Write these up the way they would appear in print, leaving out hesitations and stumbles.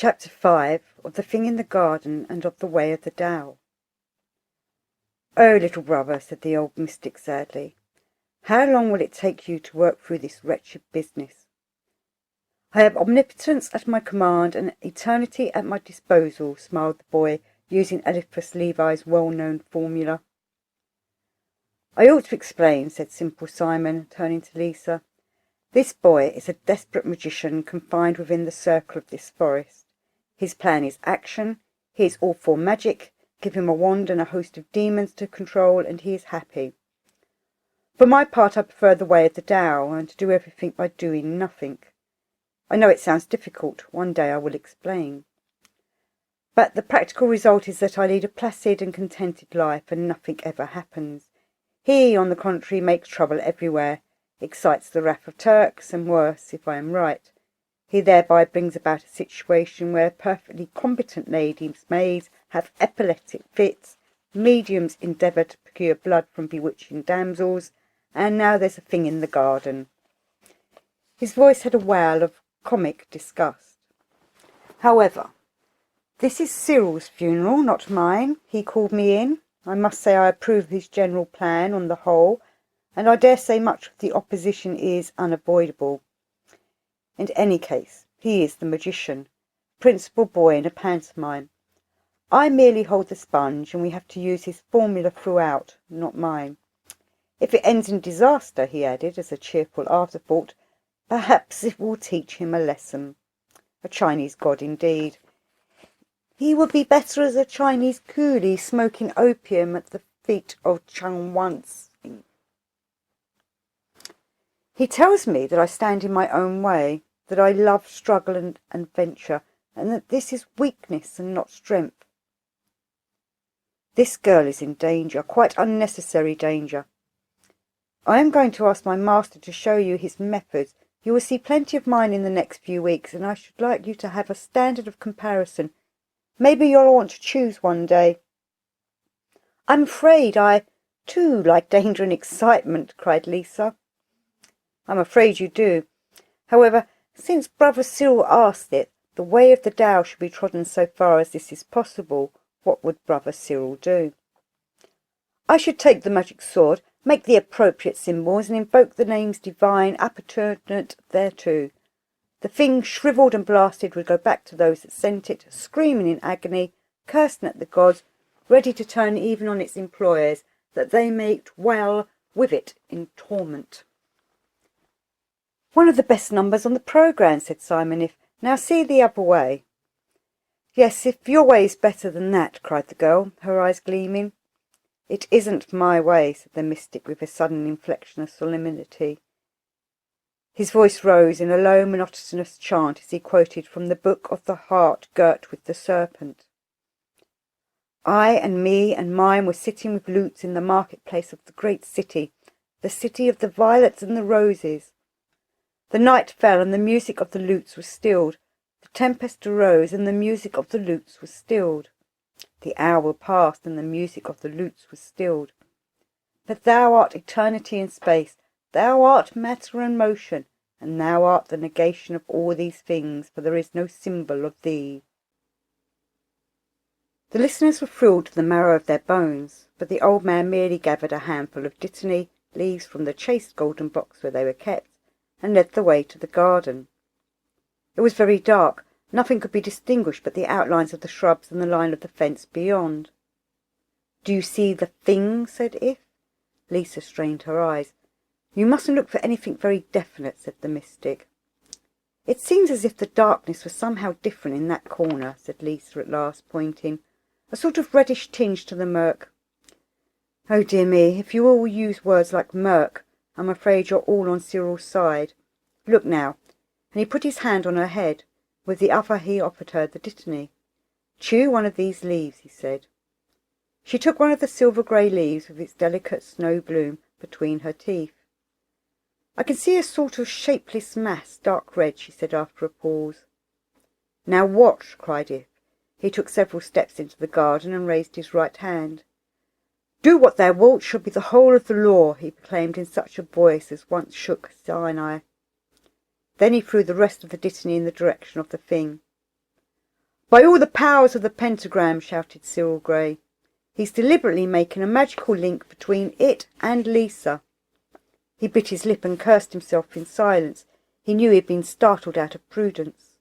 Chapter 5 of the Thing in the Garden and of the Way of the Tao. "Oh, little brother," said the old mystic sadly, "how long will it take you to work through this wretched business?" "I have omnipotence at my command and eternity at my disposal," smiled the boy, using Eliphas Levi's well-known formula. "I ought to explain," said Simple Simon, turning to Lisa. "This boy is a desperate magician confined within the circle of this forest. His plan is action. He is all for magic. Give him a wand and a host of demons to control, and he is happy. For my part, I prefer the way of the Tao, and to do everything by doing nothing. I know it sounds difficult. One day I will explain. But the practical result is that I lead a placid and contented life, and nothing ever happens. He, on the contrary, makes trouble everywhere, excites the wrath of Turks, and worse, if I am right. He thereby brings about a situation where perfectly competent ladies' maids have epileptic fits, mediums endeavour to procure blood from bewitching damsels, and now there's a thing in the garden." His voice had a wail of comic disgust. "However, this is Cyril's funeral, not mine. He called me in. I must say I approve of his general plan on the whole, and I dare say much of the opposition is unavoidable. In any case, he is the magician, principal boy in a pantomime. I merely hold the sponge, and we have to use his formula throughout, not mine. If it ends in disaster," he added, as a cheerful afterthought, "perhaps it will teach him a lesson. A Chinese god indeed. He would be better as a Chinese coolie smoking opium at the feet of Chang Wan's. He tells me that I stand in my own way, that I love struggle and adventure, and that this is weakness and not strength. This girl is in danger, quite unnecessary danger. I am going to ask my master to show you his methods. You will see plenty of mine in the next few weeks, and I should like you to have a standard of comparison. Maybe you'll want to choose one day." "I'm afraid I, too, like danger and excitement," cried Lisa. "I'm afraid you do. However, since Brother Cyril asked it, the way of the Tao should be trodden so far as this is possible. What would Brother Cyril do?" "I should take the magic sword, make the appropriate symbols, and invoke the names divine appertinent thereto. The thing, shrivelled and blasted, would go back to those that sent it, screaming in agony, cursing at the gods, ready to turn even on its employers, that they may dwell with it in torment." "One of the best numbers on the programme," said Simon. "If now see the other way." "Yes, if your way is better than that," cried the girl, her eyes gleaming. "It isn't my way," said the mystic with a sudden inflection of solemnity. His voice rose in a low monotonous chant as he quoted from the Book of the Heart girt with the serpent. "I and me and mine were sitting with lutes in the marketplace of the great city, the city of the violets and the roses. The night fell, and the music of the lutes was stilled. The tempest arose, and the music of the lutes was stilled. The hour passed, and the music of the lutes was stilled. But thou art eternity and space, thou art matter and motion, and thou art the negation of all these things, for there is no symbol of thee." The listeners were thrilled to the marrow of their bones, but the old man merely gathered a handful of dittany leaves from the chased golden box where they were kept, and led the way to the garden. It was very dark. Nothing could be distinguished but the outlines of the shrubs and the line of the fence beyond. "Do you see the thing?" said If. Lisa strained her eyes. "You mustn't look for anything very definite," said the mystic. "It seems as if the darkness was somehow different in that corner," said Lisa at last, pointing. "A sort of reddish tinge to the murk." "Oh dear me, if you all use words like murk, I'm afraid you're all on Cyril's side. Look now," and he put his hand on her head. With the other he offered her the dittany. "Chew one of these leaves," he said. She took one of the silver-grey leaves with its delicate snow bloom between her teeth. "I can see a sort of shapeless mass, dark red," she said after a pause. "Now watch," cried If. He took several steps into the garden and raised his right hand. "Do what thou wilt shall be the whole of the law," he proclaimed in such a voice as once shook Sinai. Then he threw the rest of the dittany in the direction of the thing. By all the powers of the pentagram, shouted Cyril Grey. He's deliberately making a magical link between it and Lisa. He bit his lip and cursed himself in silence. He knew he had been startled out of prudence.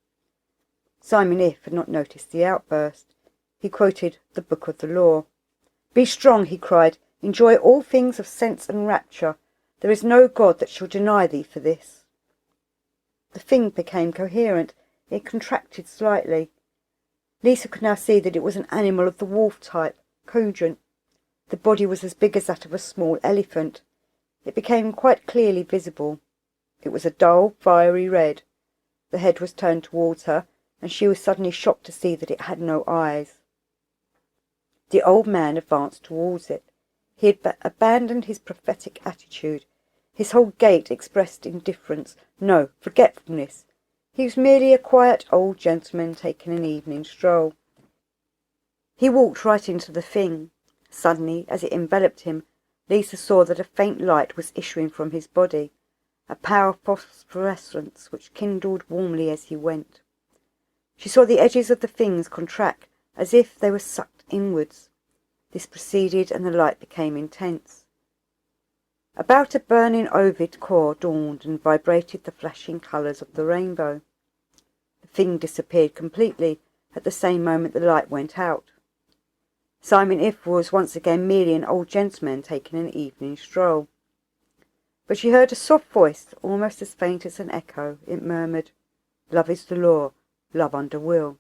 Simon If had not noticed the outburst. He quoted the Book of the Law. "Be strong," he cried. "Enjoy all things of sense and rapture. There is no God that shall deny thee for this." The thing became coherent. It contracted slightly. Lisa could now see that it was an animal of the wolf type, cogent. The body was as big as that of a small elephant. It became quite clearly visible. It was a dull, fiery red. The head was turned towards her, and she was suddenly shocked to see that it had no eyes. The old man advanced towards it. He had abandoned his prophetic attitude. His whole gait expressed indifference, no, forgetfulness. He was merely a quiet old gentleman taking an evening stroll. He walked right into the thing. Suddenly, as it enveloped him, Lisa saw that a faint light was issuing from his body, a power of phosphorescence which kindled warmly as he went. She saw the edges of the things contract as if they were sucked inwards. This proceeded, and the light became intense. About a burning ovid core dawned and vibrated the flashing colours of the rainbow. The thing disappeared completely. At the same moment the light went out. Simon If was once again merely an old gentleman taking an evening stroll. But she heard a soft voice, almost as faint as an echo. It murmured, "Love is the law, love under will."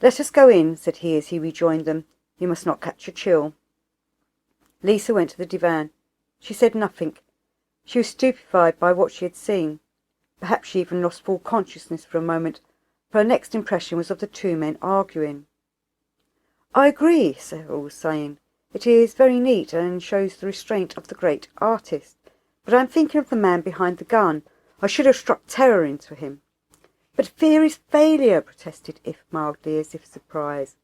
"Let us go in," said he as he rejoined them. "You must not catch a chill." Lisa went to the divan. She said nothing. She was stupefied by what she had seen. Perhaps she even lost full consciousness for a moment, for her next impression was of the two men arguing. "I agree," Cyril was saying. "It is very neat and shows the restraint of the great artist. But I am thinking of the man behind the gun. I should have struck terror into him." "But fear is failure," protested If mildly, as if surprised.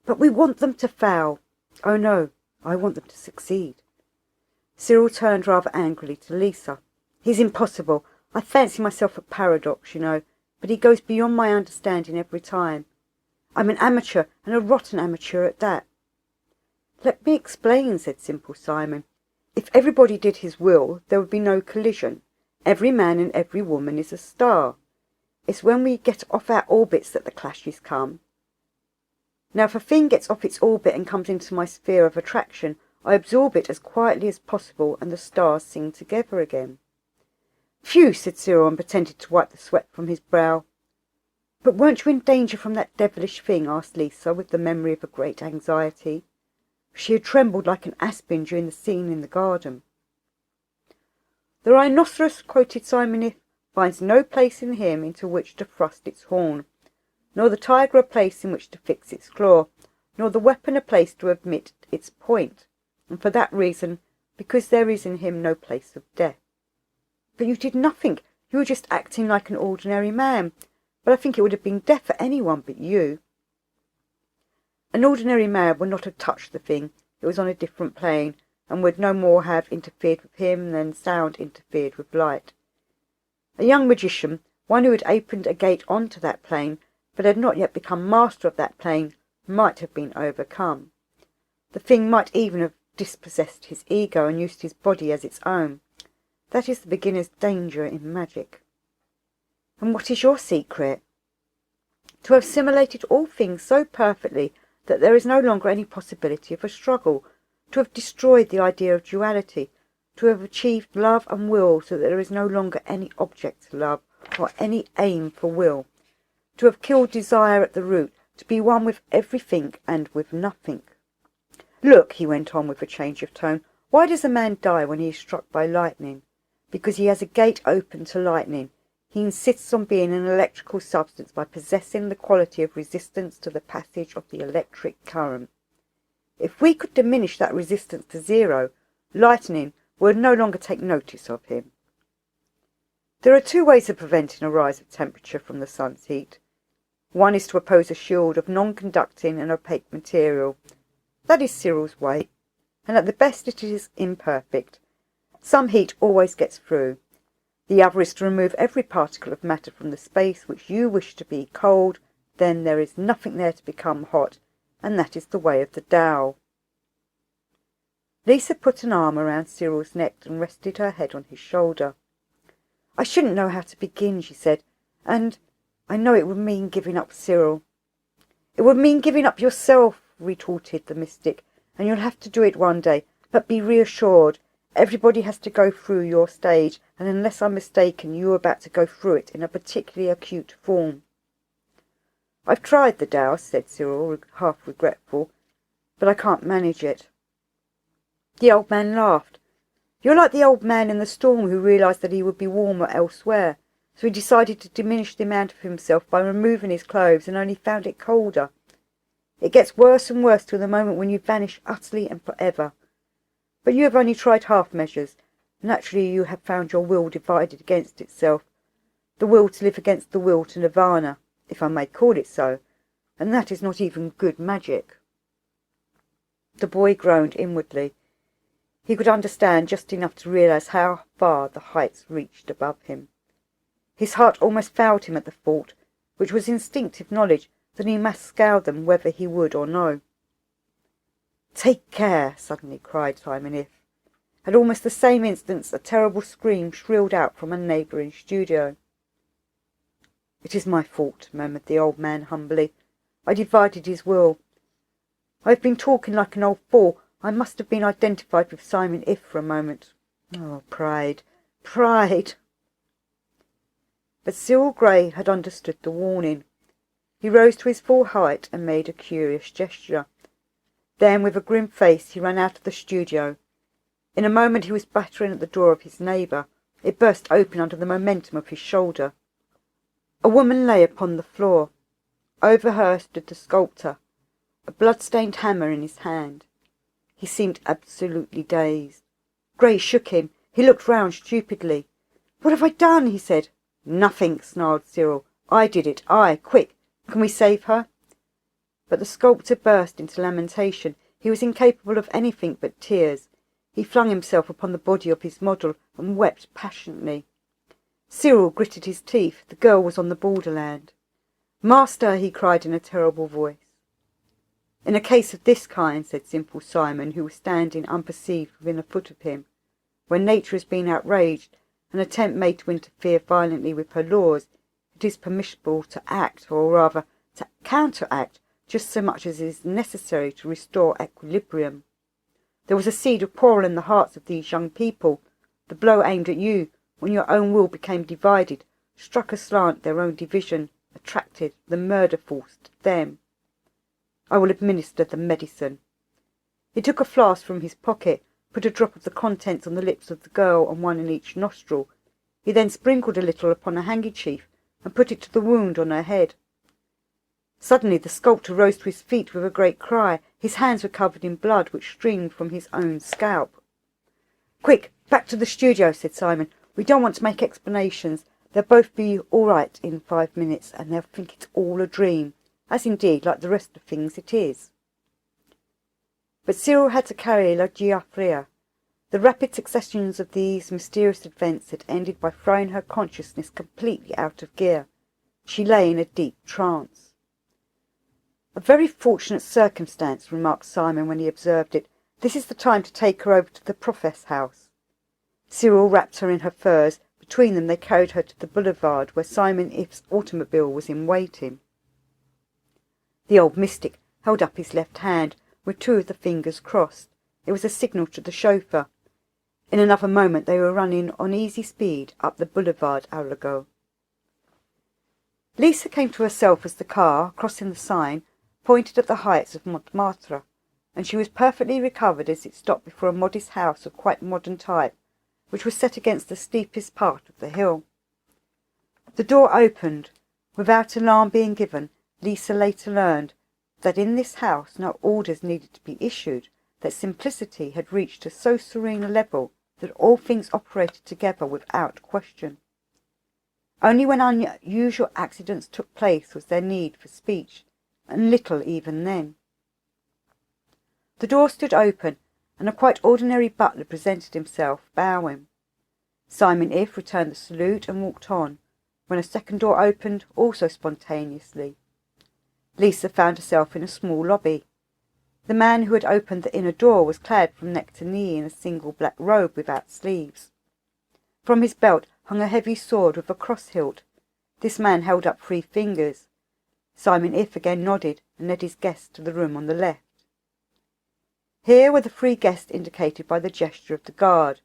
"But we want them to fail." "Oh no, I want them to succeed." Cyril turned rather angrily to Lisa. "He's impossible. I fancy myself a paradox, you know, but he goes beyond my understanding every time. I'm an amateur, and a rotten amateur at that." "Let me explain," said simple Simon. "If everybody did his will, there would be no collision. Every man and every woman is a star. It's when we get off our orbits that the clashes come. Now if a thing gets off its orbit and comes into my sphere of attraction, I absorb it as quietly as possible, and the stars sing together again." "Phew," said Cyril, and pretended to wipe the sweat from his brow. "But weren't you in danger from that devilish thing?" asked Lisa, with the memory of a great anxiety. She had trembled like an aspen during the scene in the garden. "The rhinoceros," quoted Simon If, "finds no place in him into which to thrust its horn, nor the tiger a place in which to fix its claw, nor the weapon a place to admit its point, and for that reason, because there is in him no place of death." "But you did nothing. You were just acting like an ordinary man. But I think it would have been death for anyone but you." "An ordinary man would not have touched the thing. It was on a different plane, and would no more have interfered with him than sound interfered with light. A young magician, one who had opened a gate onto that plane, but had not yet become master of that plane, might have been overcome. The thing might even have dispossessed his ego and used his body as its own. That is the beginner's danger in magic." "And what is your secret?" "To have assimilated all things so perfectly that there is no longer any possibility of a struggle, to have destroyed the idea of duality, to have achieved love and will so that there is no longer any object to love or any aim for will, to have killed desire at the root, to be one with everything and with nothing. Look," he went on with a change of tone, "why does a man die when he is struck by lightning? Because he has a gate open to lightning. He insists on being an electrical substance by possessing the quality of resistance to the passage of the electric current. If we could diminish that resistance to zero, lightning would no longer take notice of him. There are two ways of preventing a rise of temperature from the sun's heat. One is to oppose a shield of non-conducting and opaque material. That is Cyril's way, and at the best it is imperfect. Some heat always gets through. The other is to remove every particle of matter from the space which you wish to be cold, then there is nothing there to become hot, and that is the way of the Tao. Lisa put an arm around Cyril's neck and rested her head on his shoulder. I shouldn't know how to begin, she said, and I know it would mean giving up Cyril. It would mean giving up yourself, retorted the mystic, and you'll have to do it one day, but be reassured. Everybody has to go through your stage, and unless I'm mistaken, you're about to go through it in a particularly acute form. I've tried the Tao, said Cyril, half regretful, but I can't manage it. The old man laughed. You're like the old man in the storm who realised that he would be warmer elsewhere, so he decided to diminish the amount of himself by removing his clothes and only found it colder. It gets worse and worse till the moment when you vanish utterly and forever. But you have only tried half measures. Naturally you have found your will divided against itself, the will to live against the will to nirvana, if I may call it so, and that is not even good magic. The boy groaned inwardly. He could understand just enough to realise how far the heights reached above him. His heart almost failed him at the thought, which was instinctive knowledge, that he must scale them whether he would or no. Take care, suddenly cried Simon If. At almost the same instant a terrible scream shrilled out from a neighbouring studio. It is my fault, murmured the old man humbly. I divided his will. I have been talking like an old fool. I must have been identified with Simon If for a moment. Oh, pride, pride! But Cyril Grey had understood the warning. He rose to his full height and made a curious gesture. Then, with a grim face, he ran out of the studio. In a moment he was battering at the door of his neighbour. It burst open under the momentum of his shoulder. A woman lay upon the floor. Over her stood the sculptor, a blood-stained hammer in his hand. He seemed absolutely dazed. Grey shook him. He looked round stupidly. "What have I done?" he said. "Nothing," snarled Cyril. "I did it. I. Quick! Can we save her?" But the sculptor burst into lamentation. He was incapable of anything but tears. He flung himself upon the body of his model and wept passionately. Cyril gritted his teeth. The girl was on the borderland. "Master!" he cried in a terrible voice. "In a case of this kind," said simple Simon, who was standing unperceived within a foot of him, "when nature has been outraged, an attempt made to interfere violently with her laws, it is permissible to act, or rather to counteract, just so much as is necessary to restore equilibrium. There was a seed of quarrel in the hearts of these young people. The blow aimed at you, when your own will became divided, struck aslant their own division, attracted the murder force to them. I will administer the medicine." He took a flask from his pocket, put a drop of the contents on the lips of the girl and one in each nostril. He then sprinkled a little upon a handkerchief and put it to the wound on her head. Suddenly the sculptor rose to his feet with a great cry. His hands were covered in blood which streamed from his own scalp. "Quick, back to the studio," said Simon. "We don't want to make explanations. They'll both be all right in 5 minutes, and they'll think it's all a dream, as indeed, like the rest of things, it is." But Cyril had to carry La Giuffria. The rapid successions of these mysterious events had ended by throwing her consciousness completely out of gear. She lay in a deep trance. "A very fortunate circumstance," remarked Simon when he observed it. "This is the time to take her over to the Prophet's house." Cyril wrapped her in her furs. Between them they carried her to the boulevard where Simon If's automobile was in waiting. The old mystic held up his left hand, with 2 of the fingers crossed. It was a signal to the chauffeur. In another moment they were running on easy speed up the boulevard Arago. Lisa came to herself as the car, crossing the sign, pointed at the heights of Montmartre, and she was perfectly recovered as it stopped before a modest house of quite modern type, which was set against the steepest part of the hill. The door opened. Without alarm being given, Lisa later learned that in this house no orders needed to be issued, that simplicity had reached to so serene a level that all things operated together without question. Only when unusual accidents took place was there need for speech, and little even then. The door stood open, and a quite ordinary butler presented himself, bowing. Simon If returned the salute and walked on, when a second door opened, also spontaneously. Lisa found herself in a small lobby. The man who had opened the inner door was clad from neck to knee in a single black robe without sleeves. From his belt hung a heavy sword with a cross hilt. This man held up 3 fingers. Simon If again nodded and led his guests to the room on the left. Here were the 3 guests indicated by the gesture of the guard.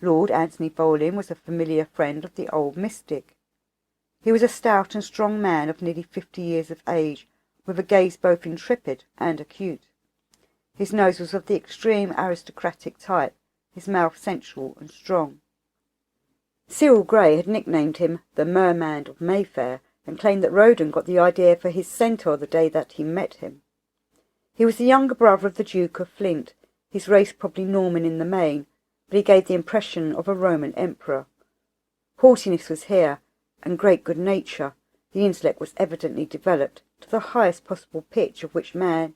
Lord Anthony Boleyn was a familiar friend of the old mystic. He was a stout and strong man of nearly 50 years of age, with a gaze both intrepid and acute. His nose was of the extreme aristocratic type, his mouth sensual and strong. Cyril Grey had nicknamed him the Merman of Mayfair, and claimed that Roden got the idea for his centaur the day that he met him. He was the younger brother of the Duke of Flint, his race probably Norman in the main, but he gave the impression of a Roman emperor. Haughtiness was here, and great good nature. The intellect was evidently developed to the highest possible pitch of which man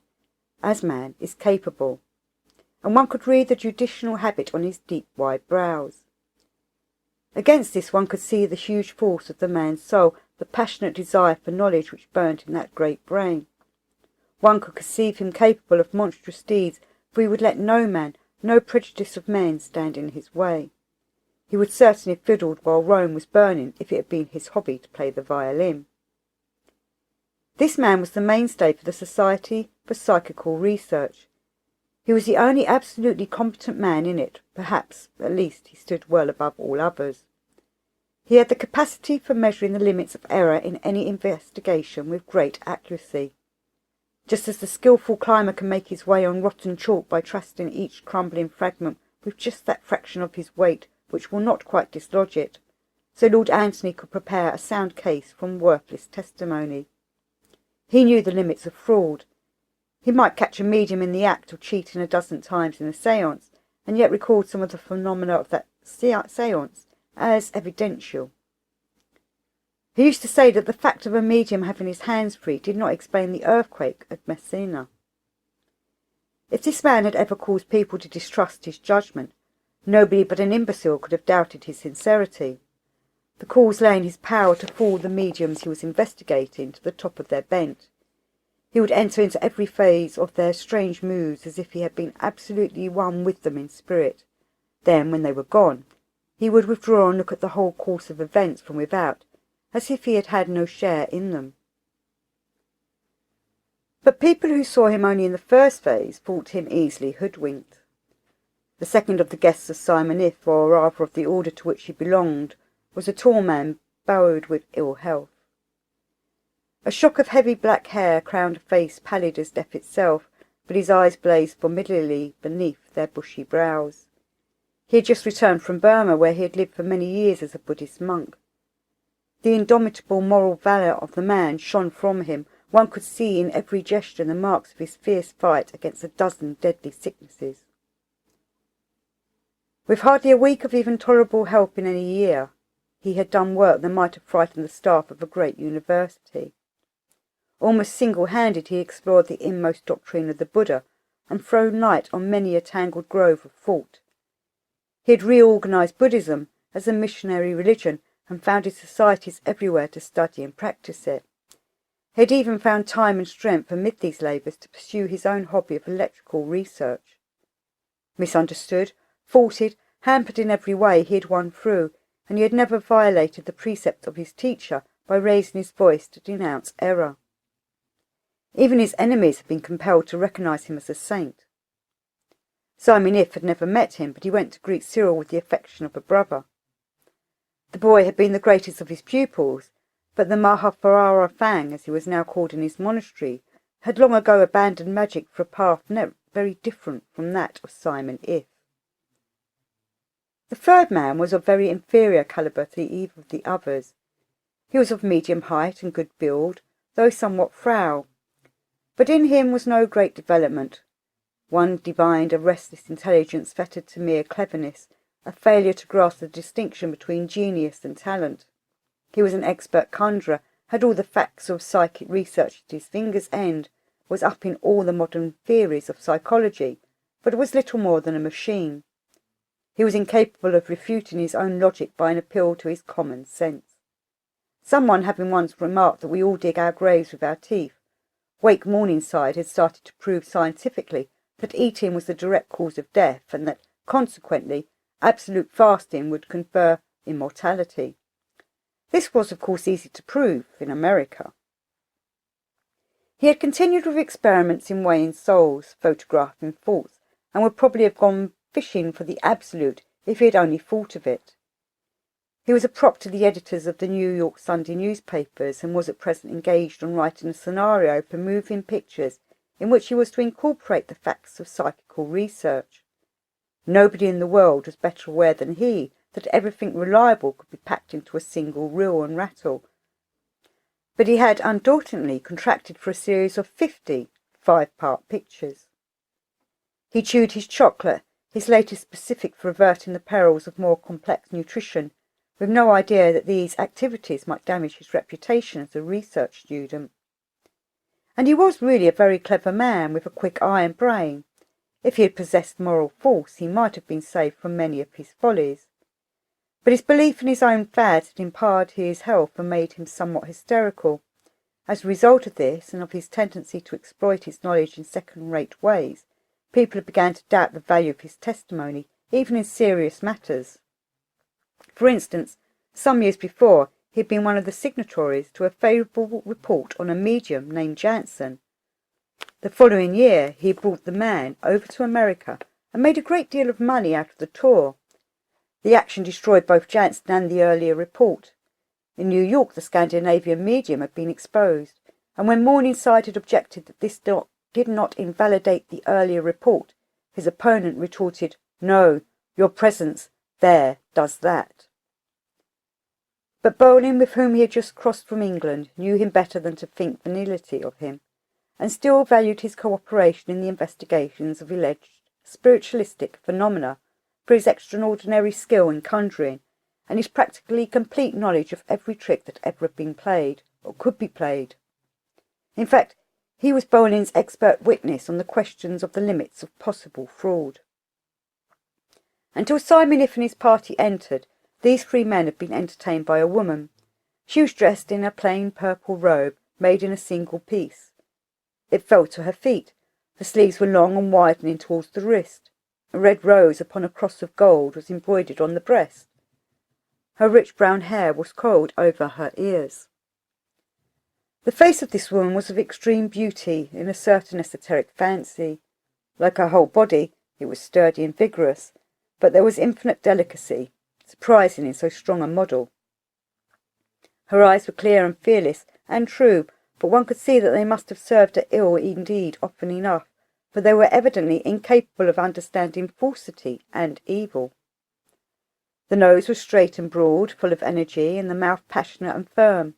is capable, and one could read the judicial habit on his deep wide brows. Against this one could see the huge force of the man's soul, the passionate desire for knowledge which burnt in that great brain. One could conceive him capable of monstrous deeds, for he would let no man, no prejudice of men, stand in his way. He would certainly have fiddled while Rome was burning if it had been his hobby to play the violin. This man was the mainstay for the Society for Psychical Research. He was the only absolutely competent man in it. Perhaps, at least, he stood well above all others. He had the capacity for measuring the limits of error in any investigation with great accuracy. Just as the skilful climber can make his way on rotten chalk by trusting each crumbling fragment with just that fraction of his weight which will not quite dislodge it, so Lord Anthony could prepare a sound case from worthless testimony. He knew the limits of fraud. He might catch a medium in the act of cheating a dozen times in a séance, and yet record some of the phenomena of that séance as evidential. He used to say that the fact of a medium having his hands free did not explain the earthquake at Messina. If this man had ever caused people to distrust his judgment, nobody but an imbecile could have doubted his sincerity. The cause lay in his power to fool the mediums he was investigating to the top of their bent. He would enter into every phase of their strange moods as if he had been absolutely one with them in spirit. Then, when they were gone, he would withdraw and look at the whole course of events from without, as if he had had no share in them. But people who saw him only in the first phase thought him easily hoodwinked. The second of the guests of Simon If, or rather of the order to which he belonged, was a tall man bowed with ill health. A shock of heavy black hair crowned a face pallid as death itself, but his eyes blazed formidably beneath their bushy brows. He had just returned from Burma, where he had lived for many years as a Buddhist monk. The indomitable moral valour of the man shone from him. One could see in every gesture the marks of his fierce fight against a dozen deadly sicknesses. With hardly a week of even tolerable help in any year, he had done work that might have frightened the staff of a great university. Almost single-handed he explored the inmost doctrine of the Buddha and thrown light on many a tangled grove of thought. He had reorganized Buddhism as a missionary religion and founded societies everywhere to study and practice it. He had even found time and strength amid these labours to pursue his own hobby of electrical research. Misunderstood, faulted, hampered in every way, he had won through, and he had never violated the precepts of his teacher by raising his voice to denounce error. Even his enemies had been compelled to recognise him as a saint. Simon If had never met him, but he went to greet Cyril with the affection of a brother. The boy had been the greatest of his pupils, but the Mahafarara Fang, as he was now called in his monastery, had long ago abandoned magic for a path very different from that of Simon If. The third man was of very inferior calibre to either of the others. He was of medium height and good build, though somewhat frail. But in him was no great development. One divined a restless intelligence fettered to mere cleverness, a failure to grasp the distinction between genius and talent. He was an expert conjurer, had all the facts of psychic research at his fingers' end, was up in all the modern theories of psychology, but was little more than a machine. He was incapable of refuting his own logic by an appeal to his common sense. Someone having once remarked that we all dig our graves with our teeth, Wake Morningside had started to prove scientifically that eating was the direct cause of death, and that, consequently, absolute fasting would confer immortality. This was, of course, easy to prove in America. He had continued with experiments in weighing souls, photographing faults, and would probably have gone fishing for the absolute if he had only thought of it. He was a prop to the editors of the New York Sunday newspapers, and was at present engaged on writing a scenario for moving pictures in which he was to incorporate the facts of psychical research. Nobody in the world was better aware than he that everything reliable could be packed into a single reel and rattle, but he had undauntingly contracted for a series of 50 5-part pictures. He chewed his chocolate, his latest specific for averting the perils of more complex nutrition, with no idea that these activities might damage his reputation as a research student. And he was really a very clever man, with a quick eye and brain. If he had possessed moral force, he might have been saved from many of his follies. But his belief in his own fads had impoverished his health and made him somewhat hysterical. As a result of this, and of his tendency to exploit his knowledge in second-rate ways, people had begun to doubt the value of his testimony, even in serious matters. For instance, some years before, he had been one of the signatories to a favourable report on a medium named Jansen. The following year he brought the man over to America and made a great deal of money out of the tour. The action destroyed both Jansen and the earlier report. In New York the Scandinavian medium had been exposed, and when Morningside had objected that this did not invalidate the earlier report, his opponent retorted, "No, your presence there does that." But Bolin, with whom he had just crossed from England, knew him better than to think venality of him, and still valued his cooperation in the investigations of alleged spiritualistic phenomena for his extraordinary skill in conjuring, and his practically complete knowledge of every trick that ever had been played, or could be played. In fact, he was Bolin's expert witness on the questions of the limits of possible fraud. Until Simon If and his party entered, these three men had been entertained by a woman. She was dressed in a plain purple robe, made in a single piece. It fell to her feet. The sleeves were long and widening towards the wrist. A red rose upon a cross of gold was embroidered on the breast. Her rich brown hair was coiled over her ears. The face of this woman was of extreme beauty in a certain esoteric fancy. Like her whole body, it was sturdy and vigorous, but there was infinite delicacy, surprising in so strong a model. Her eyes were clear and fearless and true, but one could see that they must have served her ill indeed often enough, for they were evidently incapable of understanding falsity and evil. The nose was straight and broad, full of energy, and the mouth passionate and firm.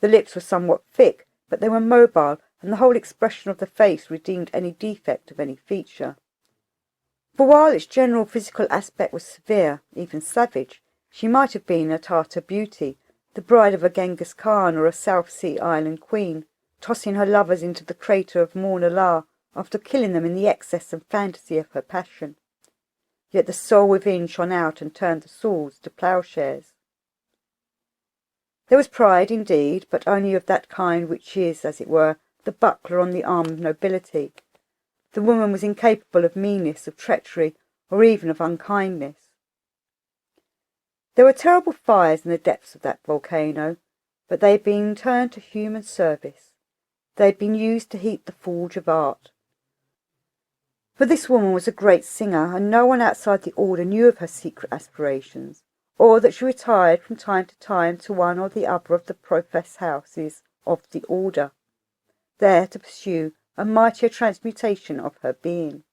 The lips were somewhat thick, but they were mobile, and the whole expression of the face redeemed any defect of any feature. For while its general physical aspect was severe, even savage, she might have been a Tartar beauty, the bride of a Genghis Khan or a South Sea Island queen, tossing her lovers into the crater of Mauna Loa after killing them in the excess and fantasy of her passion. Yet the soul within shone out and turned the swords to ploughshares. There was pride, indeed, but only of that kind which is, as it were, the buckler on the arm of nobility. The woman was incapable of meanness, of treachery, or even of unkindness. There were terrible fires in the depths of that volcano, but they had been turned to human service. They had been used to heat the forge of art. For this woman was a great singer, and no one outside the order knew of her secret aspirations, or that she retired from time to time to one or the other of the profess houses of the order, there to pursue a mightier transmutation of her being.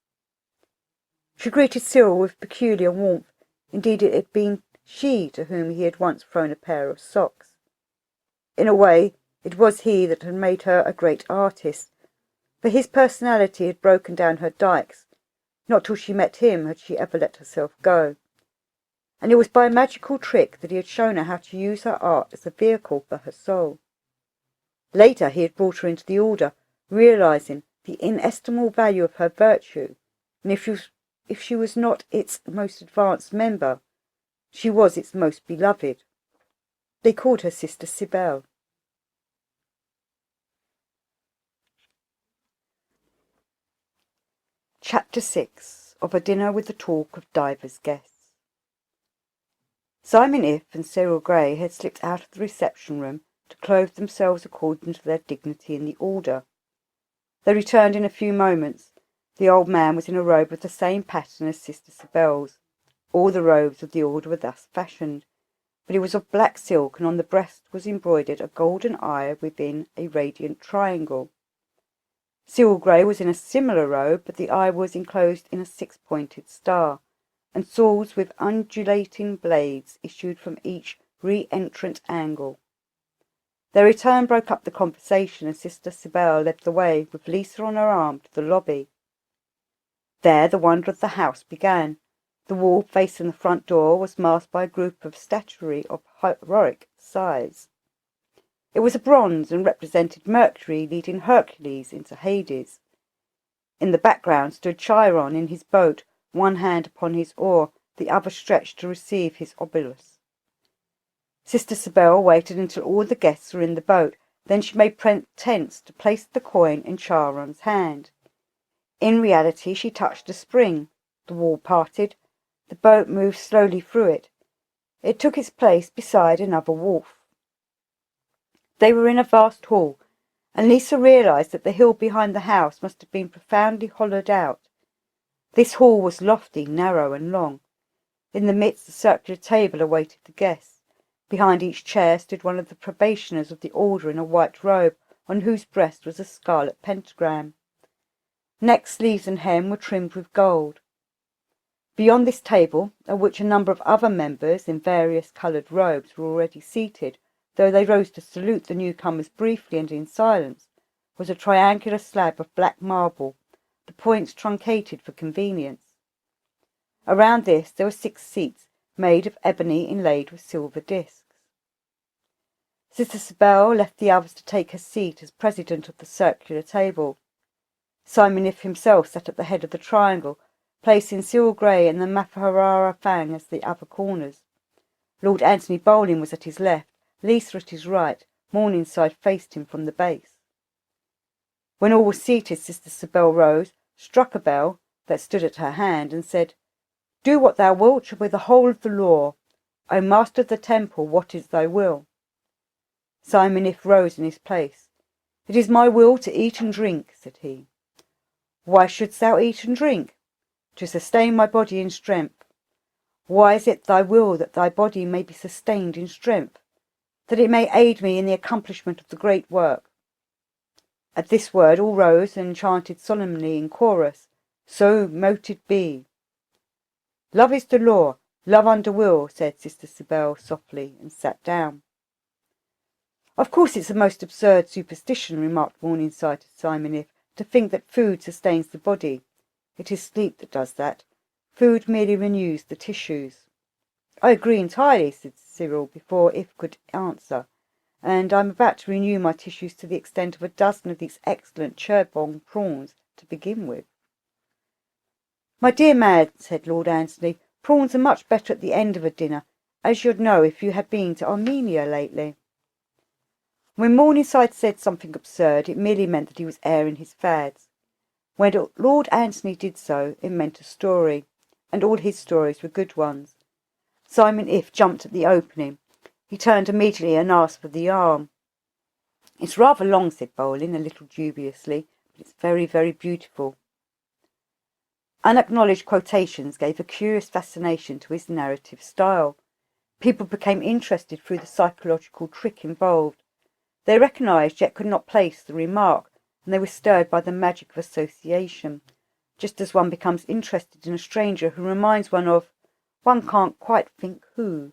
She greeted Cyril with peculiar warmth. Indeed, it had been she to whom he had once thrown a pair of socks. In a way, it was he that had made her a great artist, for his personality had broken down her dikes. Not till she met him had she ever let herself go. And it was by a magical trick that he had shown her how to use her art as a vehicle for her soul. Later he had brought her into the order, realizing the inestimable value of her virtue, and if she was not its most advanced member, she was its most beloved. They called her Sister Cybele. Chapter 6 of a Dinner with the Talk of Divers Guests. Simon If and Cyril Gray had slipped out of the reception room to clothe themselves according to their dignity in the order. They returned in a few moments. The old man was in a robe of the same pattern as Sister Sibel's. All the robes of the order were thus fashioned, but it was of black silk, and on the breast was embroidered a golden eye within a radiant triangle. Cyril Gray was in a similar robe, but the eye was enclosed in a six-pointed star, and swords with undulating blades issued from each re-entrant angle. Their return broke up the conversation, and Sister Sibel led the way, with Lisa on her arm, to the lobby. There the wonder of the house began. The wall facing the front door was masked by a group of statuary of heroic size. It was a bronze and represented Mercury leading Hercules into Hades. In the background stood Chiron in his boat, one hand upon his oar, the other stretched to receive his obolus. Sister Sibel waited until all the guests were in the boat. Then she made pretence to place the coin in Chiron's hand. In reality she touched a spring. The wall parted. The boat moved slowly through it. It took its place beside another wharf. They were in a vast hall, and Lisa realized that the hill behind the house must have been profoundly hollowed out. This hall was lofty, narrow, and long. In the midst, a circular table awaited the guests. Behind each chair stood one of the probationers of the order in a white robe, on whose breast was a scarlet pentagram. Neck, sleeves, and hem were trimmed with gold. Beyond this table, at which a number of other members in various coloured robes were already seated, though they rose to salute the newcomers briefly and in silence, was a triangular slab of black marble, the points truncated for convenience. Around this there were 6 seats, made of ebony inlaid with silver discs. Sister Sibel left the others to take her seat as president of the circular table. Simon If himself sat at the head of the triangle, placing Cyril Gray and the Maharara Fang as the other corners. Lord Anthony Boleyn was at his left, Lisa at his right. Morningside faced him from the base. When all were seated, Sister Sibel rose, struck a bell that stood at her hand, and said, "Do what thou wilt shall be the whole of the law. O Master of the Temple, what is thy will?" Simon If rose in his place. "It is my will to eat and drink," said he. "Why shouldst thou eat and drink?" "To sustain my body in strength." "Why is it thy will that thy body may be sustained in strength?" "That it may aid me in the accomplishment of the great work." At this word all rose and chanted solemnly in chorus, "So mote it be." "Love is the law, love under will," said Sister Sibel softly, and sat down. "Of course it's a most absurd superstition," remarked Morningside to Simon If, "to think that food sustains the body. It is sleep that does that. Food merely renews the tissues." "I agree entirely," said Cyril, before If could answer, "and I'm about to renew my tissues to the extent of a dozen of these excellent turbong prawns to begin with." "My dear man," said Lord Anthony, "prawns are much better at the end of a dinner, as you'd know if you had been to Armenia lately." When Morningside said something absurd, it merely meant that he was airing his fads. When Lord Anthony did so, it meant a story, and all his stories were good ones. Simon If jumped at the opening. He turned immediately and asked for the arm. "It's rather long," said Boleyn, a little dubiously, "but it's very, very beautiful." Unacknowledged quotations gave a curious fascination to his narrative style. People became interested through the psychological trick involved. They recognised yet could not place the remark, and they were stirred by the magic of association, just as one becomes interested in a stranger who reminds one of one can't quite think who.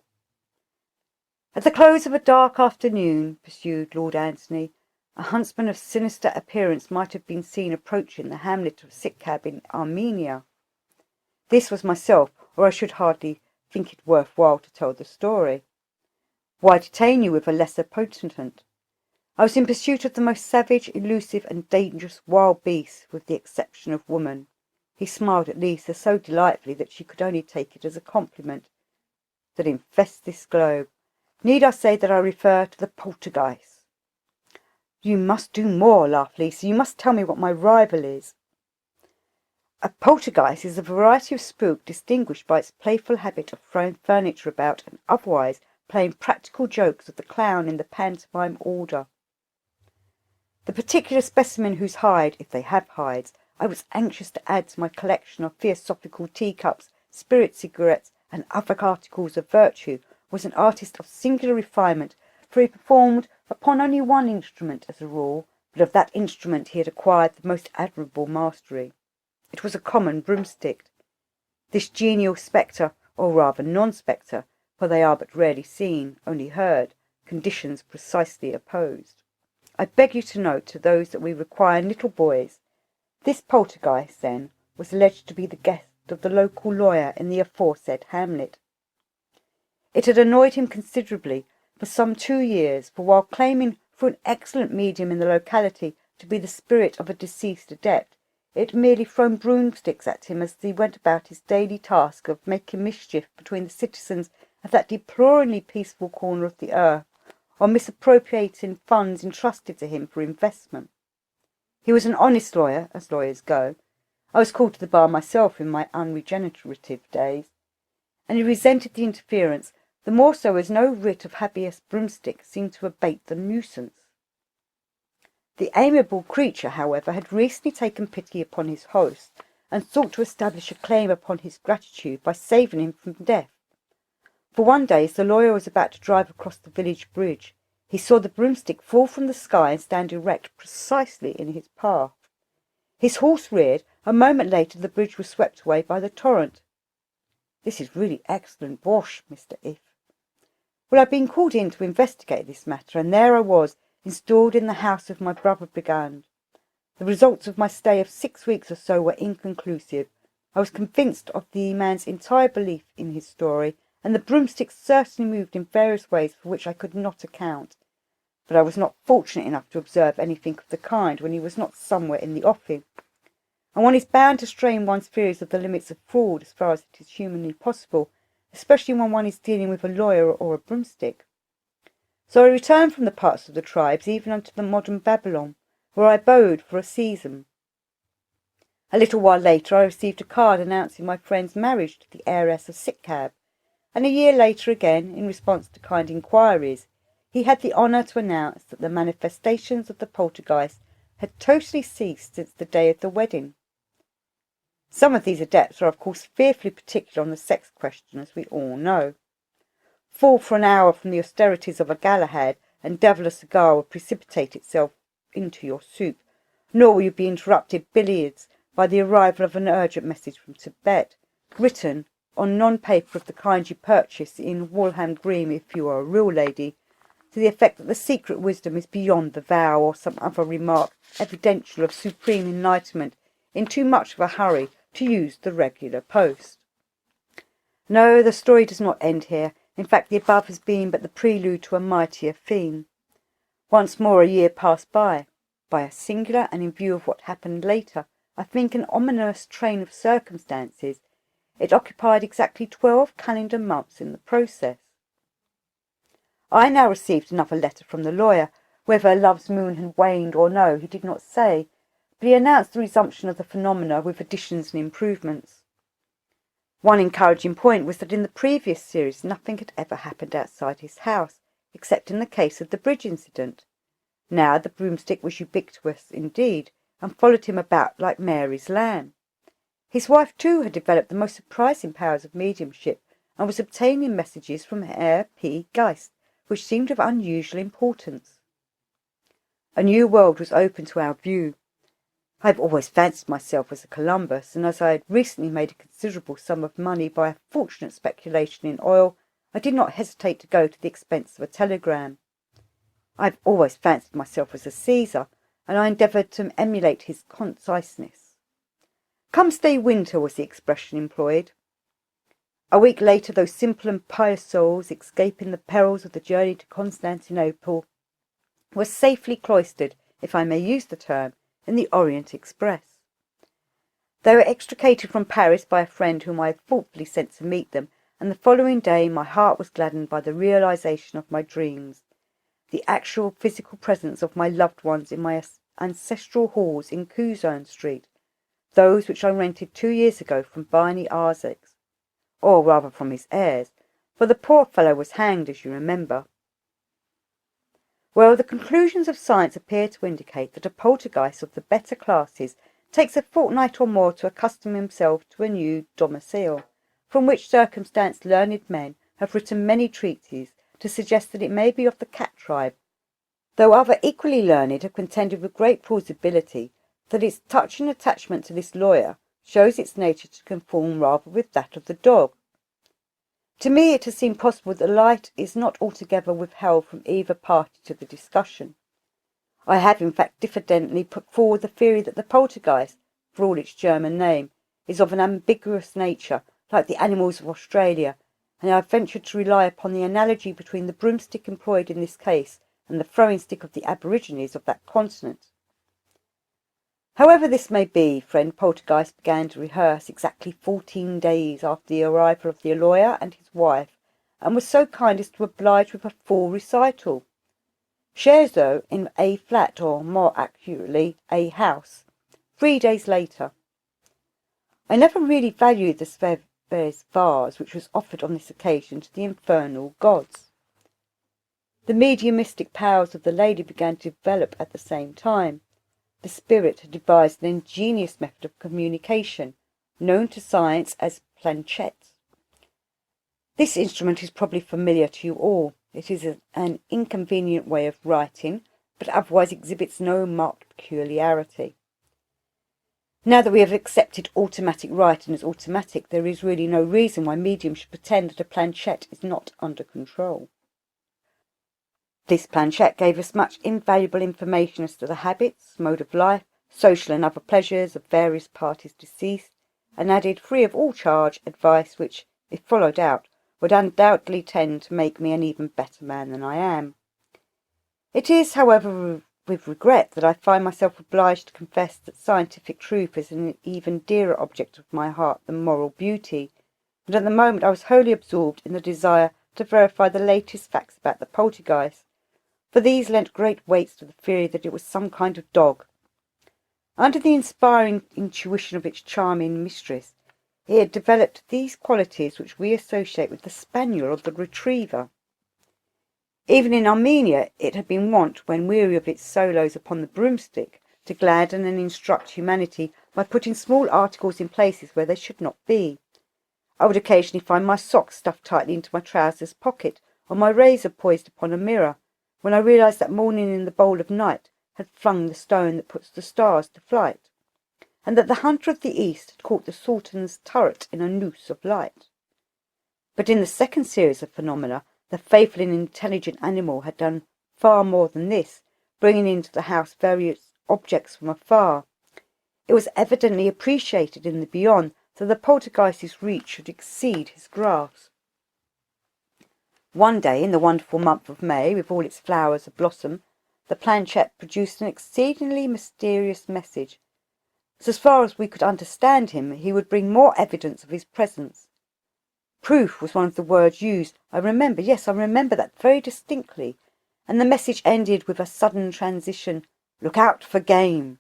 "At the close of a dark afternoon," pursued Lord Anthony, "a huntsman of sinister appearance might have been seen approaching the hamlet of Sitkab in Armenia. This was myself, or I should hardly think it worth while to tell the story. Why detain you with a lesser potentate? I was in pursuit of the most savage, elusive, and dangerous wild beasts, with the exception of woman." He smiled at Lisa so delightfully that she could only take it as a compliment, "that infest this globe. Need I say that I refer to the poltergeist?" "You must do more," laughed Lisa. "You must tell me what my rival is." A poltergeist is a variety of spook distinguished by its playful habit of throwing furniture about and otherwise playing practical jokes of the clown in the pantomime order. The particular specimen whose hide, if they have hides, I was anxious to add to my collection of theosophical teacups, spirit cigarettes, and other articles of virtue was an artist of singular refinement, for he performed upon only one instrument as a rule, but of that instrument he had acquired the most admirable mastery. It was a common broomstick. This genial spectre, or rather non-spectre, for they are but rarely seen, only heard, conditions precisely opposed. I beg you to note to those that we require in little boys. This poltergeist, then, was alleged to be the guest of the local lawyer in the aforesaid hamlet. It had annoyed him considerably for some 2 years, for while claiming for an excellent medium in the locality to be the spirit of a deceased adept, it had merely thrown broomsticks at him as he went about his daily task of making mischief between the citizens of that deploringly peaceful corner of the earth, or misappropriating funds entrusted to him for investment. He was an honest lawyer, as lawyers go. I was called to the bar myself in my unregenerative days, and he resented the interference, the more so as no writ of habeas broomstick seemed to abate the nuisance. The amiable creature, however, had recently taken pity upon his host, and sought to establish a claim upon his gratitude by saving him from death. For one day, as the lawyer was about to drive across the village bridge, he saw the broomstick fall from the sky and stand erect precisely in his path. His horse reared. A moment later the bridge was swept away by the torrent. "This is really excellent bosh, Mr. If." Well, I'd been called in to investigate this matter, and there I was, installed in the house of my brother brigand. The results of my stay of 6 weeks or so were inconclusive. I was convinced of the man's entire belief in his story, and the broomstick certainly moved in various ways for which I could not account. But I was not fortunate enough to observe anything of the kind when he was not somewhere in the offing, and one is bound to strain one's theories of the limits of fraud as far as it is humanly possible, especially when one is dealing with a lawyer or a broomstick. So I returned from the parts of the tribes, even unto the modern Babylon, where I abode for a season. A little while later I received a card announcing my friend's marriage to the heiress of Sitcab, and a year later again, in response to kind inquiries, he had the honour to announce that the manifestations of the poltergeist had totally ceased since the day of the wedding. Some of these adepts are of course fearfully particular on the sex question, as we all know. Fall for an hour from the austerities of a Galahad, and devil a cigar will precipitate itself into your soup, nor will you be interrupted billiards by the arrival of an urgent message from Tibet, written on non-paper of the kind you purchase in Walham Green if you are a real lady, to the effect that the secret wisdom is beyond the vow, or some other remark evidential of supreme enlightenment, in too much of a hurry to use the regular post. No, the story does not end here. In fact, the above has been but the prelude to a mightier theme. Once more a year passed by a singular, and in view of what happened later, I think an ominous train of circumstances. It occupied exactly 12 calendar months in the process. I now received another letter from the lawyer. Whether love's moon had waned or no, he did not say, but he announced the resumption of the phenomena with additions and improvements. One encouraging point was that in the previous series nothing had ever happened outside his house, except in the case of the bridge incident. Now the broomstick was ubiquitous indeed, and followed him about like Mary's lamb. His wife too had developed the most surprising powers of mediumship, and was obtaining messages from Herr P. Geist, which seemed of unusual importance. A new world was open to our view. I have always fancied myself as a Columbus, and as I had recently made a considerable sum of money by a fortunate speculation in oil, I did not hesitate to go to the expense of a telegram. I have always fancied myself as a Caesar, and I endeavoured to emulate his conciseness. "Come stay winter" was the expression employed. A week later, those simple and pious souls, escaping the perils of the journey to Constantinople, were safely cloistered, if I may use the term, in the Orient Express. They were extricated from Paris by a friend whom I had thoughtfully sent to meet them, and the following day my heart was gladdened by the realization of my dreams, the actual physical presence of my loved ones in my ancestral halls in Curzon Street, those which I rented 2 years ago from Barney Isaacs, or rather from his heirs, for the poor fellow was hanged, as you remember. Well, the conclusions of science appear to indicate that a poltergeist of the better classes takes a fortnight or more to accustom himself to a new domicile, from which circumstance learned men have written many treatises to suggest that it may be of the cat tribe, though other equally learned have contended with great plausibility that its touching attachment to this lawyer shows its nature to conform rather with that of the dog. To me it has seemed possible that the light is not altogether withheld from either party to the discussion. I have in fact diffidently put forward the theory that the poltergeist, for all its German name, is of an ambiguous nature, like the animals of Australia, and I have ventured to rely upon the analogy between the broomstick employed in this case and the throwing stick of the aborigines of that continent. However this may be, friend Poltergeist began to rehearse exactly 14 days after the arrival of the lawyer and his wife, and was so kind as to oblige with a full recital. Shares, though, in a flat, or more accurately, a house, 3 days later. I never really valued the Svev's vase which was offered on this occasion to the infernal gods. The mediumistic powers of the lady began to develop at the same time. The spirit had devised an ingenious method of communication, known to science as planchettes. This instrument is probably familiar to you all. It is an inconvenient way of writing, but otherwise exhibits no marked peculiarity. Now that we have accepted automatic writing as automatic, there is really no reason why mediums should pretend that a planchette is not under control. This planchette gave us much invaluable information as to the habits, mode of life, social and other pleasures of various parties deceased, and added, free of all charge, advice which, if followed out, would undoubtedly tend to make me an even better man than I am. It is, however, with regret that I find myself obliged to confess that scientific truth is an even dearer object of my heart than moral beauty, and at the moment I was wholly absorbed in the desire to verify the latest facts about the poltergeist, for these lent great weight to the theory that it was some kind of dog. Under the inspiring intuition of its charming mistress, it had developed these qualities which we associate with the spaniel or the retriever. Even in Armenia it had been wont, when weary of its solos upon the broomstick, to gladden and instruct humanity by putting small articles in places where they should not be. I would occasionally find my socks stuffed tightly into my trousers pocket, or my razor poised upon a mirror, when I realized that morning in the bowl of night had flung the stone that puts the stars to flight, and that the hunter of the east had caught the sultan's turret in a noose of light. But in the second series of phenomena, the faithful and intelligent animal had done far more than this, bringing into the house various objects from afar. It was evidently appreciated in the beyond, so the poltergeist's reach should exceed his grasp. One day, in the wonderful month of May, with all its flowers ablossom, the planchette produced an exceedingly mysterious message. As far as we could understand him, he would bring more evidence of his presence. Proof was one of the words used. I remember that very distinctly, and the message ended with a sudden transition, "Look out for game."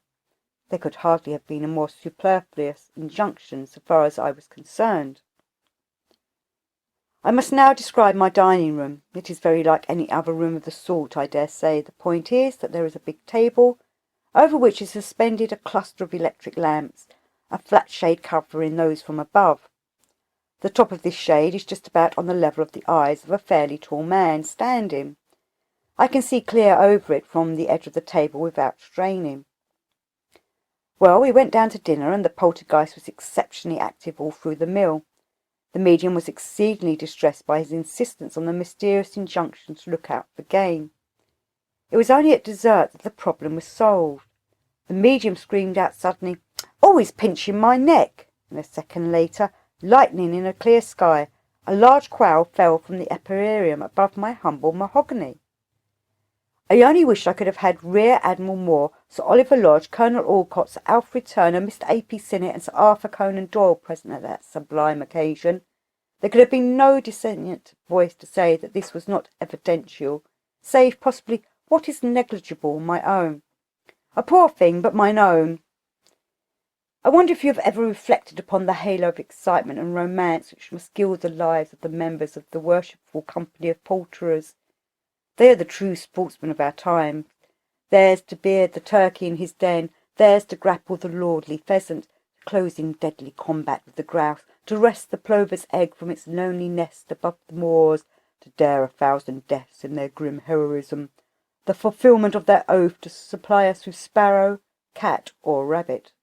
There could hardly have been a more superfluous injunction so far as I was concerned. I must now describe my dining room. It is very like any other room of the sort, I dare say. The point is that there is a big table, over which is suspended a cluster of electric lamps, a flat shade covering those from above. The top of this shade is just about on the level of the eyes of a fairly tall man standing. I can see clear over it from the edge of the table without straining. Well, we went down to dinner, and the poltergeist was exceptionally active all through the meal. The medium was exceedingly distressed by his insistence on the mysterious injunction to look out for game. It was only at dessert that the problem was solved. The medium screamed out suddenly, "Always pinching my neck!" and a second later, lightning in a clear sky, a large quail fell from the epirarium above my humble mahogany. I only wish I could have had Rear Admiral Moore, Sir Oliver Lodge, Colonel Alcott, Sir Alfred Turner, Mr. A.P. Sinnett, and Sir Arthur Conan Doyle present at that sublime occasion. There could have been no dissentient voice to say that this was not evidential, save possibly what is negligible, my own. A poor thing, but mine own. I wonder if you have ever reflected upon the halo of excitement and romance which must gild the lives of the members of the worshipful company of poulterers. They are the true sportsmen of our time. Theirs to beard the turkey in his den, theirs to grapple the lordly pheasant, to close in deadly combat with the grouse, to wrest the plover's egg from its lonely nest above the moors, to dare 1,000 deaths in their grim heroism, the fulfilment of their oath to supply us with sparrow, cat, or rabbit.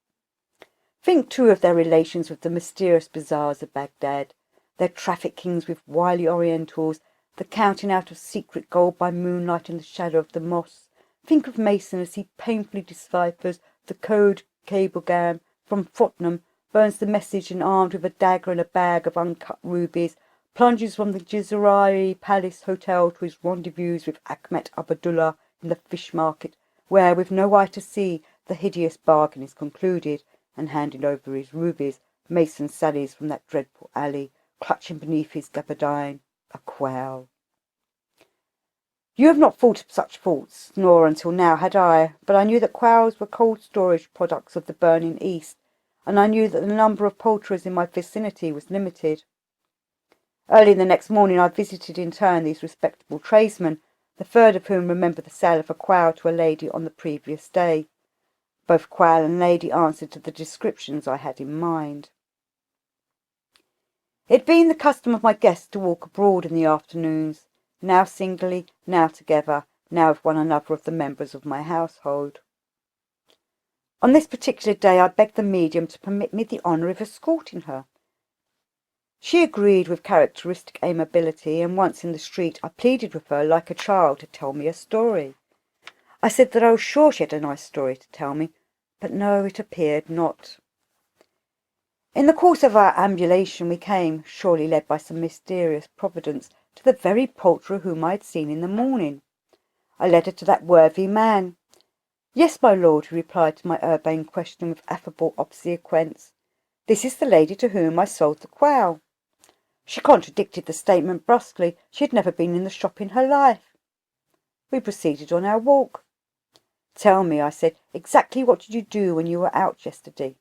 Think too of their relations with the mysterious bazaars of Baghdad, their traffickings with wily Orientals, the counting out of secret gold by moonlight in the shadow of the mosques. Think of Mason as he painfully deciphers the code cablegram from Fortnum, burns the message and armed with a dagger and a bag of uncut rubies, plunges from the Jizrari Palace Hotel to his rendezvous with Achmet Abdullah in the fish market, where, with no eye to see, the hideous bargain is concluded, and handing over his rubies, Mason sallies from that dreadful alley, clutching beneath his gabardine a quail. You have not thought of such thoughts, nor until now had I, but I knew that quails were cold storage products of the burning East, and I knew that the number of poulterers in my vicinity was limited. Early the next morning I visited in turn these respectable tradesmen, the third of whom remembered the sale of a quail to a lady on the previous day. Both quail and lady answered to the descriptions I had in mind. It had been the custom of my guests to walk abroad in the afternoons, now singly, now together, now with one another of the members of my household. On this particular day I begged the medium to permit me the honour of escorting her. She agreed with characteristic amiability, and once in the street I pleaded with her like a child to tell me a story. I said that I was sure she had a nice story to tell me, but no, it appeared not. In the course of our ambulation we came, surely led by some mysterious providence, to the very poulterer whom I had seen in the morning. I led her to that worthy man. "Yes, my lord," he replied to my urbane question with affable obsequence. "This is the lady to whom I sold the quail." She contradicted the statement brusquely. She had never been in the shop in her life. We proceeded on our walk. "Tell me," I said, "exactly what did you do when you were out yesterday?"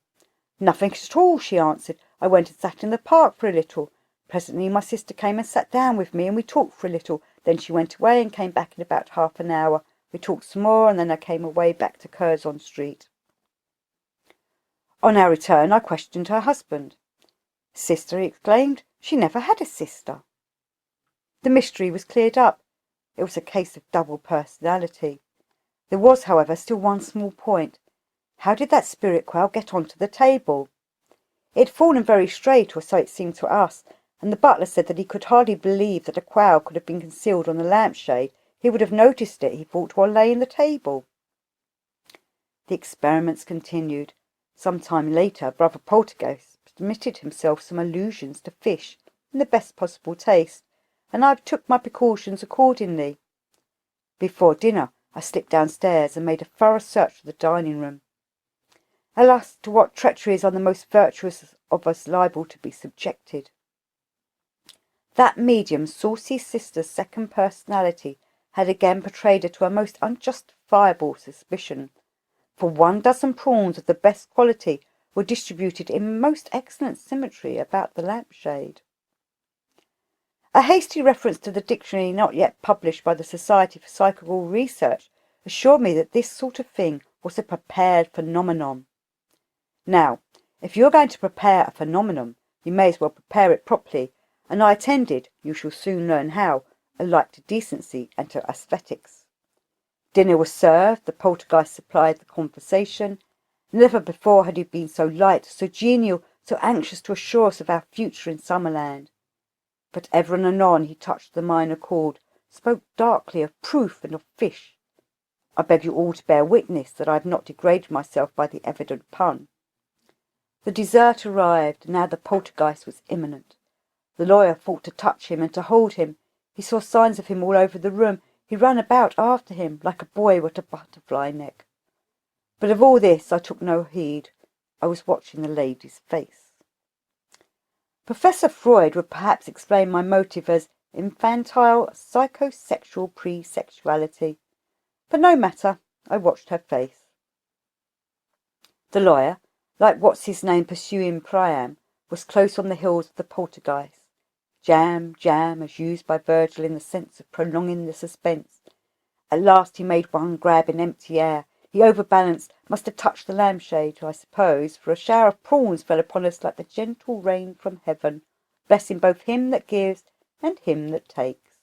"Nothing at all," she answered. "I went and sat in the park for a little. Presently my sister came and sat down with me, and we talked for a little. Then she went away and came back in about half an hour. We talked some more, and then I came away back to Curzon Street." On our return I questioned her husband. "Sister," he exclaimed. "She never had a sister." The mystery was cleared up. It was a case of double personality. There was, however, still one small point. How did that spirit quail get onto the table? It had fallen very straight, or so it seemed to us, and the butler said that he could hardly believe that a quail could have been concealed on the lampshade. He would have noticed it, he thought, while laying the table. The experiments continued. Some time later, Brother Poltergeist permitted himself some allusions to fish in the best possible taste, and I took my precautions accordingly. Before dinner I slipped downstairs and made a thorough search of the dining-room. Alas, to what treacheries are the most virtuous of us liable to be subjected! That medium's saucy sister's second personality had again betrayed her to a most unjustifiable suspicion, for 1 dozen prawns of the best quality were distributed in most excellent symmetry about the lampshade. A hasty reference to the dictionary not yet published by the Society for Psychical Research assured me that this sort of thing was a prepared phenomenon. Now, if you are going to prepare a phenomenon, you may as well prepare it properly, and I attended, you shall soon learn how, alike to decency and to aesthetics. Dinner was served, the poltergeist supplied the conversation. Never before had he been so light, so genial, so anxious to assure us of our future in Summerland. But ever and anon he touched the minor chord, spoke darkly of proof and of fish. I beg you all to bear witness that I have not degraded myself by the evident pun. The dessert arrived, and now the poltergeist was imminent. The lawyer thought to touch him and to hold him. He saw signs of him all over the room. He ran about after him, like a boy with a butterfly neck. But of all this I took no heed. I was watching the lady's face. Professor Freud would perhaps explain my motive as infantile psychosexual pre-sexuality. But no matter, I watched her face. The lawyer, like what's-his-name pursuing Priam, was close on the heels of the poltergeist. Jam, jam, as used by Virgil in the sense of prolonging the suspense. At last he made one grab in empty air. He overbalanced, must have touched the lampshade, I suppose, for a shower of prawns fell upon us like the gentle rain from heaven, blessing both him that gives and him that takes.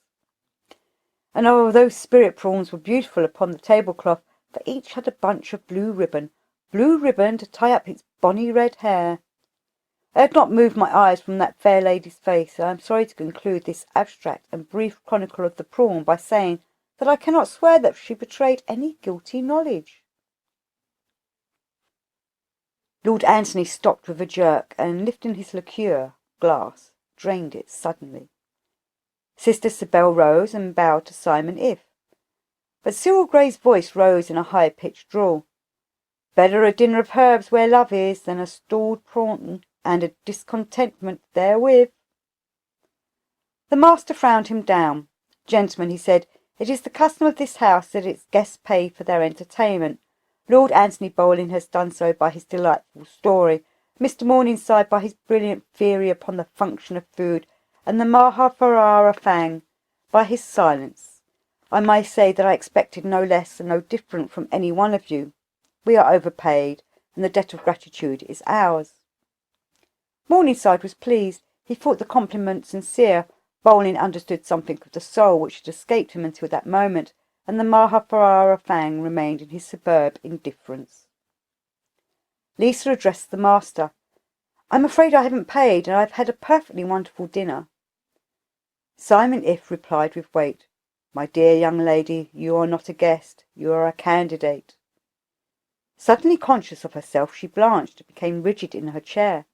And oh, those spirit prawns were beautiful upon the tablecloth, for each had a bunch of blue ribbon to tie up its bonny red hair. I had not moved my eyes from that fair lady's face, and I am sorry to conclude this abstract and brief chronicle of the prawn by saying that I cannot swear that she betrayed any guilty knowledge. Lord Antony stopped with a jerk, and lifting his liqueur glass, drained it suddenly. Sister Sibel rose and bowed to Simon If. But Cyril Gray's voice rose in a high-pitched drawl. Better a dinner of herbs where love is, than a stalled prawn and a discontentment therewith. The master frowned him down. Gentlemen, he said, it is the custom of this house that its guests pay for their entertainment. Lord Antony Bowling has done so by his delightful story, Mr. Morningside by his brilliant theory upon the function of food, and the Mahafarara Fang by his silence. I may say that I expected no less and no different from any one of you. We are overpaid, and the debt of gratitude is ours. Morningside was pleased. He thought the compliment sincere. Bowling understood something of the soul which had escaped him until that moment, and the Mahafarara Fang remained in his superb indifference. Lisa addressed the master. I'm afraid I haven't paid, and I've had a perfectly wonderful dinner. Simon If replied with weight, My dear young lady, you are not a guest, you are a candidate. Suddenly conscious of herself, she blanched and became rigid in her chair.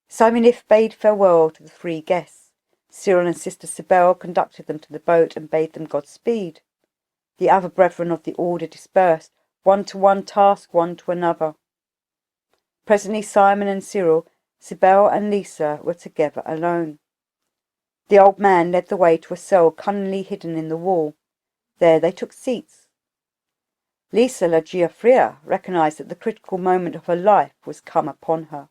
Simon If bade farewell to the three guests. Cyril and Sister Sibel conducted them to the boat and bade them Godspeed. The other brethren of the order dispersed, one to one task, one to another. Presently Simon and Cyril, Sibel and Lisa were together alone. The old man led the way to a cell cunningly hidden in the wall. There they took seats. Lisa La Giuffria recognised that the critical moment of her life was come upon her.